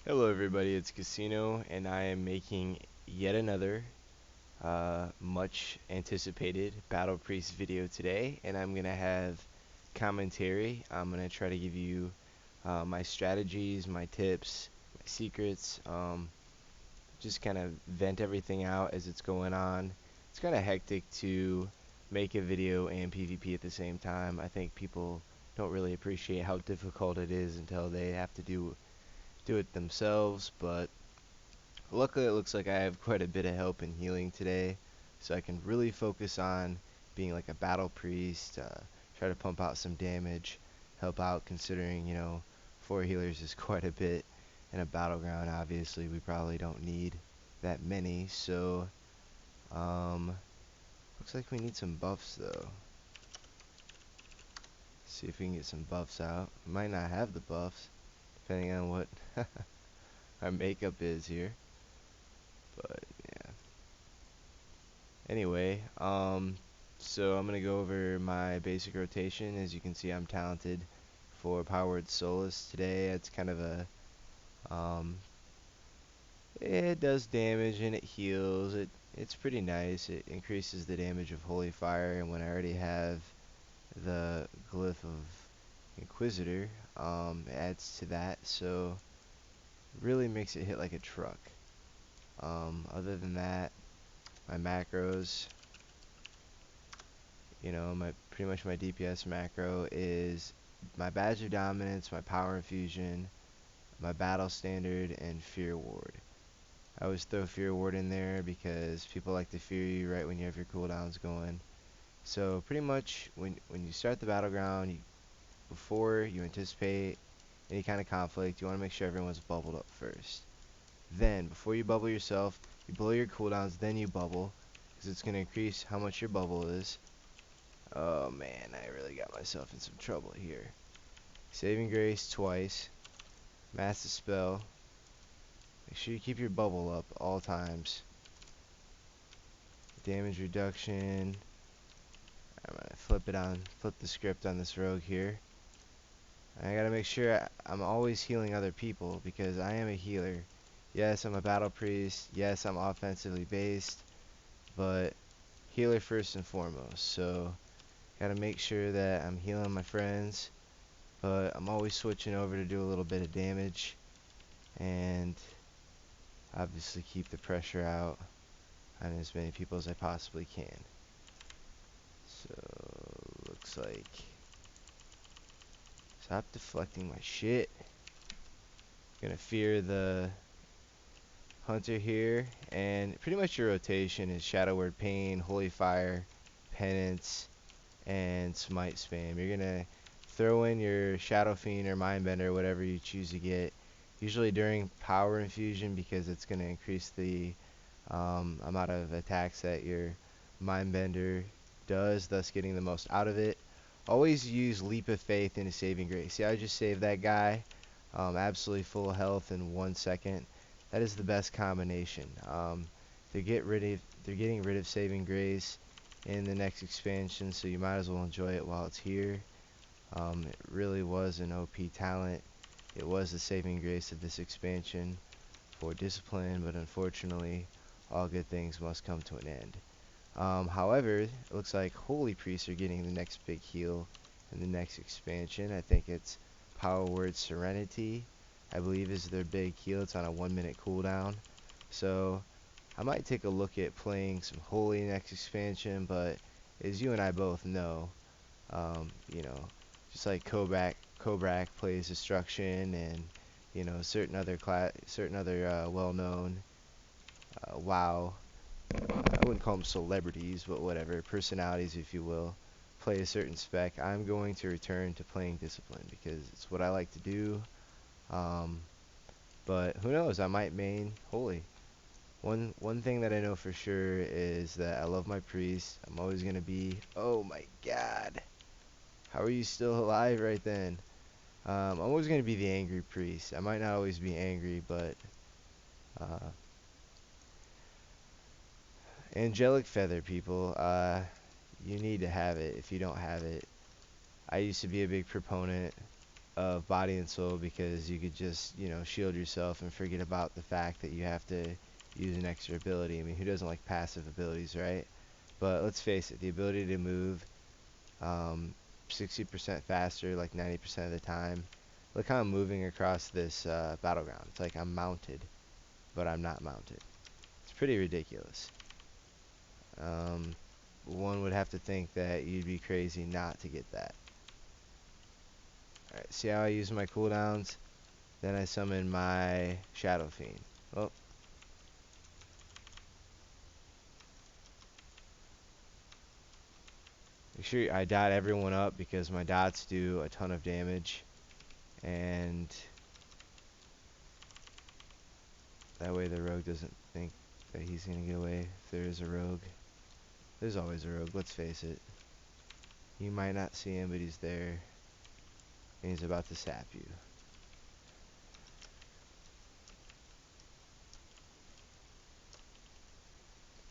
Hello everybody, it's Casino, and I am making yet another much anticipated Battle Priest video today, and I'm going to have commentary. I'm going to try to give you my strategies, my tips, my secrets, just kind of vent everything out as it's going on. It's kind of hectic to make a video and PvP at the same time. I think people don't really appreciate how difficult it is until they have to do it themselves, but luckily, it looks like I have quite a bit of help in healing today, so I can really focus on being like a battle priest, try to pump out some damage, help out considering, 4 healers is quite a bit in a battleground. Obviously, we probably don't need that many, so um, looks like we need some buffs though. See if we can get some buffs out. We might not have the buffs, depending on what our makeup is here, but yeah. Anyway, so I'm gonna go over my basic rotation. As you can see, I'm talented for Powered Solus today. It's kind of a, um, it does damage and it heals. It's pretty nice. It increases the damage of Holy Fire, and when I already have the glyph of Inquisitor, it adds to that. So really makes it hit like a truck. Other than that, my macros. My pretty much my DPS macro is my Badge of Dominance, my Power Infusion, my Battle Standard, and Fear Ward. I always throw Fear Ward in there because people like to fear you right when you have your cooldowns going. So pretty much when you start the battleground, before you anticipate any kind of conflict, you want to make sure everyone's bubbled up first. Then, before you bubble yourself, you blow your cooldowns, then you bubble, because it's going to increase how much your bubble is. Oh man, I really got myself in some trouble here. Saving Grace twice. Master Spell. Make sure you keep your bubble up all times. Damage reduction. I'm gonna flip the script on this rogue here. I gotta make sure I'm always healing other people because I am a healer. Yes, I'm a battle priest. Yes, I'm offensively based, but healer first and foremost. So, gotta make sure that I'm healing my friends, but I'm always switching over to do a little bit of damage and obviously keep the pressure out on as many people as I possibly can. So, looks like, stop deflecting my shit. Gonna fear the hunter here, and pretty much your rotation is Shadow Word Pain, Holy Fire, Penance, and Smite spam. You're gonna throw in your Shadow Fiend or Mindbender, whatever you choose to get, usually during Power Infusion because it's gonna increase the amount of attacks that your Mindbender does, thus getting the most out of it. Always use Leap of Faith into Saving Grace. See, I just saved that guy, absolutely full health in 1 second. That is the best combination. They're getting rid of Saving Grace in the next expansion, so you might as well enjoy it while it's here. It really was an OP talent. It was the saving grace of this expansion for discipline, but unfortunately, all good things must come to an end. However, it looks like Holy Priests are getting the next big heal in the next expansion. I think it's Power Word Serenity, I believe is their big heal. It's on a 1 minute cooldown. So I might take a look at playing some Holy next expansion, but as you and I both know, um, you know, just like Kobrak plays Destruction, and certain other well-known WoW, I wouldn't call them celebrities, but whatever, personalities, if you will, play a certain spec. I'm going to return to playing Discipline because it's what I like to do. Um, but who knows? I might main Holy. One thing that I know for sure is that I love my priest. I'm always gonna be. Oh my God! How are you still alive right then? I'm always gonna be the angry priest. I might not always be angry, but uh, angelic feather, people. You need to have it. If you don't have it, I used to be a big proponent of body and soul because you could just, shield yourself and forget about the fact that you have to use an extra ability. I mean, who doesn't like passive abilities, right? But let's face it, the ability to move um, 60% faster, like 90% of the time. Look how I'm moving across this battleground. It's like I'm mounted, but I'm not mounted. It's pretty ridiculous. Um, One would have to think that you'd be crazy not to get that. Alright, see how I use my cooldowns? Then I summon my Shadow Fiend. Oh, make sure I dot everyone up because my dots do a ton of damage. And that way the rogue doesn't think that he's gonna get away if there is a rogue. There's always a rogue, let's face it. You might not see him, but he's there. And he's about to sap you.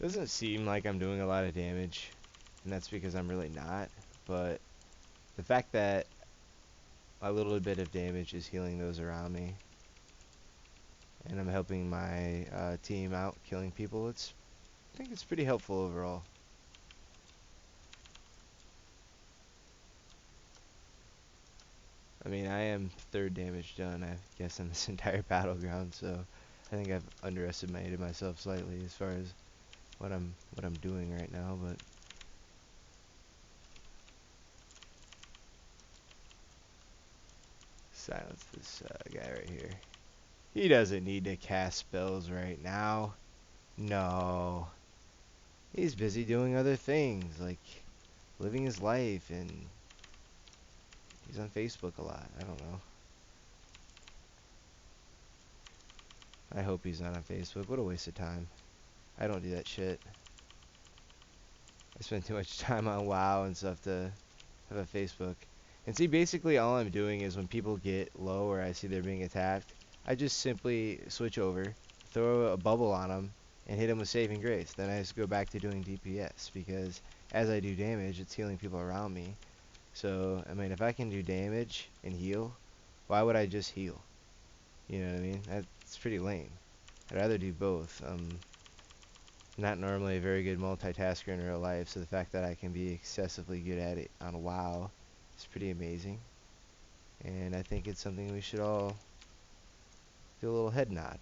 Doesn't seem like I'm doing a lot of damage, and that's because I'm really not. But the fact that a little bit of damage is healing those around me, and I'm helping my team out, killing people, I think it's pretty helpful overall. I mean, I am third damage done, I guess, on this entire battleground, so I think I've underestimated myself slightly as far as what I'm doing right now, but silence this guy right here. He doesn't need to cast spells right now. No. He's busy doing other things, like living his life, and he's on Facebook a lot. I don't know. I hope he's not on Facebook. What a waste of time. I don't do that shit. I spend too much time on WoW and stuff to have a Facebook. And see, basically all I'm doing is when people get low or I see they're being attacked, I just simply switch over, throw a bubble on them, and hit them with saving grace. Then I just go back to doing DPS because as I do damage, it's healing people around me. So, I mean, if I can do damage and heal, why would I just heal? You know what I mean? That's pretty lame. I'd rather do both. Not normally a very good multitasker in real life, so the fact that I can be excessively good at it on WoW is pretty amazing. And I think it's something we should all do a little head nod.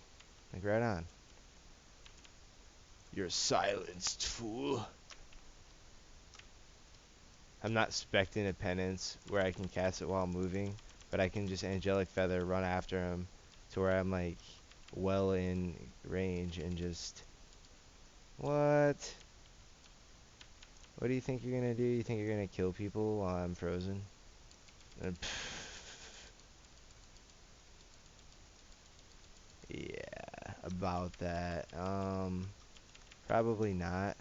Like, right on. You're silenced, fool. I'm not expecting a penance where I can cast it while moving, but I can just Angelic Feather, run after him to where I'm like well in range and just... What? What do you think you're gonna do? You think you're gonna kill people while I'm frozen? Yeah, about that. Probably not.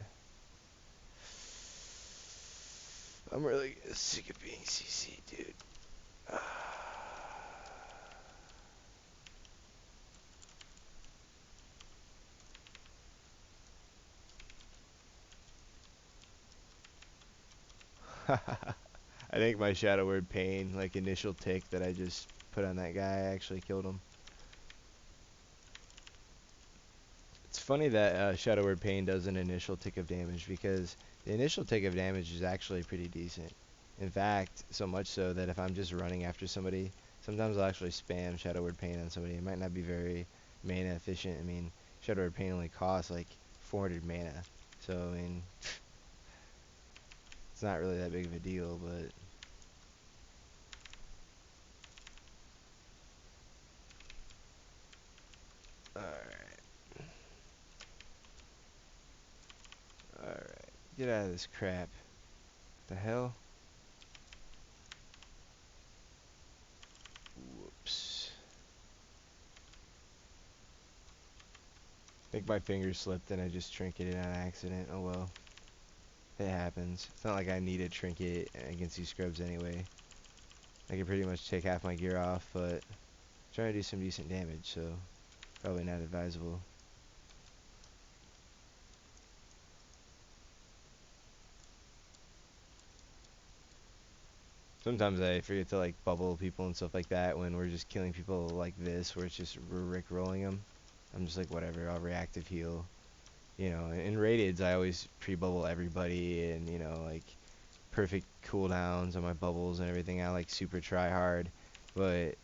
I'm really sick of being CC, dude. I think my shadow word pain, like initial tick that I just put on that guy, actually killed him. It's funny that shadow word pain does an initial tick of damage because the initial tick of damage is actually pretty decent. In fact, so much so that if I'm just running after somebody, sometimes I'll actually spam shadow word pain on somebody. It might not be very mana efficient. I mean, shadow word pain only costs like 400 mana, so I mean, it's not really that big of a deal, but alright, alright. Get out of this crap. The hell? Whoops. I think my finger slipped and I just trinketed on accident. Oh well. It happens. It's not like I need a trinket against these scrubs anyway. I can pretty much take half my gear off, but I'm trying to do some decent damage, so probably not advisable. Sometimes I forget to like bubble people and stuff like that when we're just killing people like this, where it's just we're Rick rolling them. I'm just like, whatever, I'll reactive heal. You know, in rateds, I always pre-bubble everybody, and like perfect cooldowns on my bubbles and everything. I like super try hard, but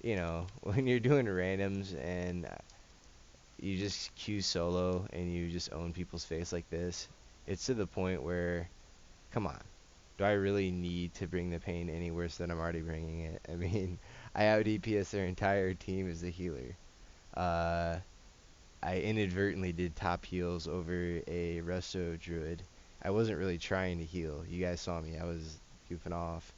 when you're doing randoms and you just queue solo and you just own people's face like this, it's to the point where, come on, do I really need to bring the pain any worse than I'm already bringing it? I mean, I out DPS their entire team as a healer. Uh, I inadvertently did top heals over a Resto Druid. I wasn't really trying to heal. You guys saw me. I was goofing off.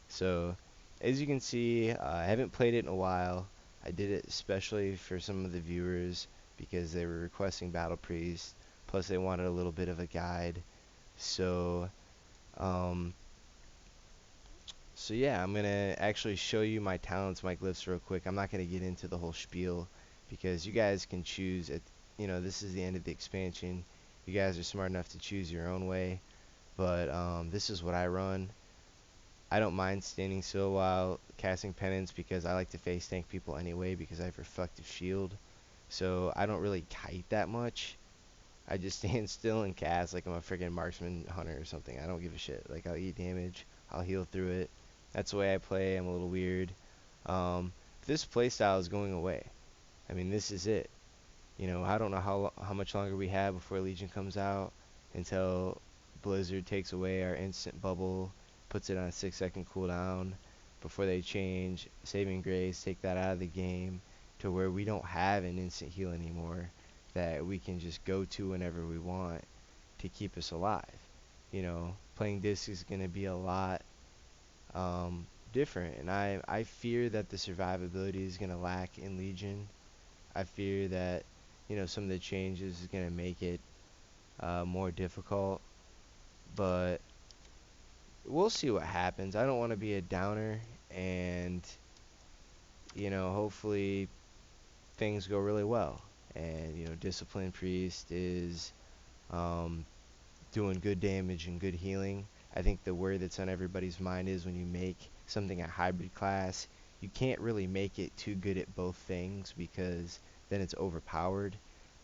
So, as you can see, I haven't played it in a while. I did it especially for some of the viewers because they were requesting Battle Priest. Plus, they wanted a little bit of a guide. So, um, so yeah, I'm gonna actually show you my talents, my glyphs real quick. I'm not gonna get into the whole spiel because you guys can choose it. This is the end of the expansion. You guys are smart enough to choose your own way, but this is what I run. I don't mind standing still while casting penance because I like to face tank people anyway because I have reflective shield. So I don't really kite that much. I just stand still and cast like I'm a freaking marksman hunter or something. I don't give a shit. Like I'll eat damage, I'll heal through it. That's the way I play. I'm a little weird. This playstyle is going away. I mean, this is it. I don't know how much longer we have before Legion comes out until Blizzard takes away our instant bubble, puts it on a 6-second cooldown before they change Saving Grace, take that out of the game to where we don't have an instant heal anymore that we can just go to whenever we want to keep us alive. Playing this is going to be a lot different, and I fear that the survivability is going to lack in Legion. I fear that some of the changes is going to make it more difficult, but we'll see what happens. I don't want to be a downer, and hopefully things go really well. And Discipline Priest is um, doing good damage and good healing. I think the word that's on everybody's mind is when you make something a hybrid class, you can't really make it too good at both things because then it's overpowered.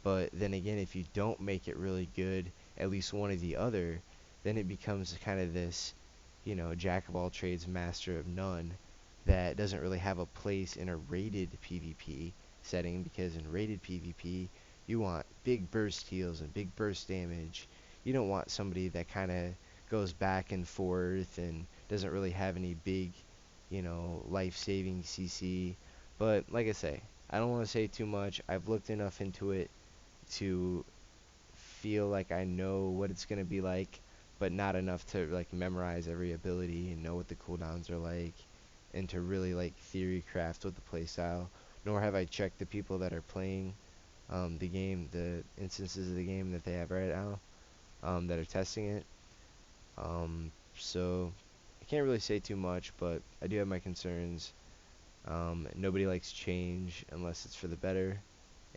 But then again, if you don't make it really good, at least one or the other, then it becomes kind of this, jack of all trades, master of none that doesn't really have a place in a rated PvP setting because in rated PvP, you want big burst heals and big burst damage. You don't want somebody that kind of goes back and forth and doesn't really have any big, life-saving CC. But like I say, I don't want to say too much. I've looked enough into it to feel like I know what it's going to be like, but not enough to like memorize every ability and know what the cooldowns are like and to really like theory craft with the playstyle. Nor have I checked the people that are playing the game, the instances of the game that they have right now that are testing it. So I can't really say too much, but I do have my concerns. Nobody likes change unless it's for the better,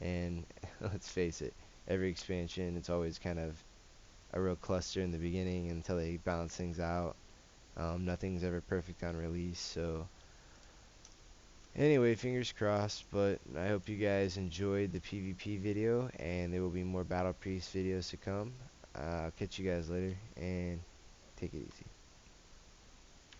and let's face it, every expansion it's always kind of a real cluster in the beginning until they balance things out. Nothing's ever perfect on release, so anyway, fingers crossed, but I hope you guys enjoyed the PvP video, and there will be more Battle Priest videos to come. I'll catch you guys later, and take it easy.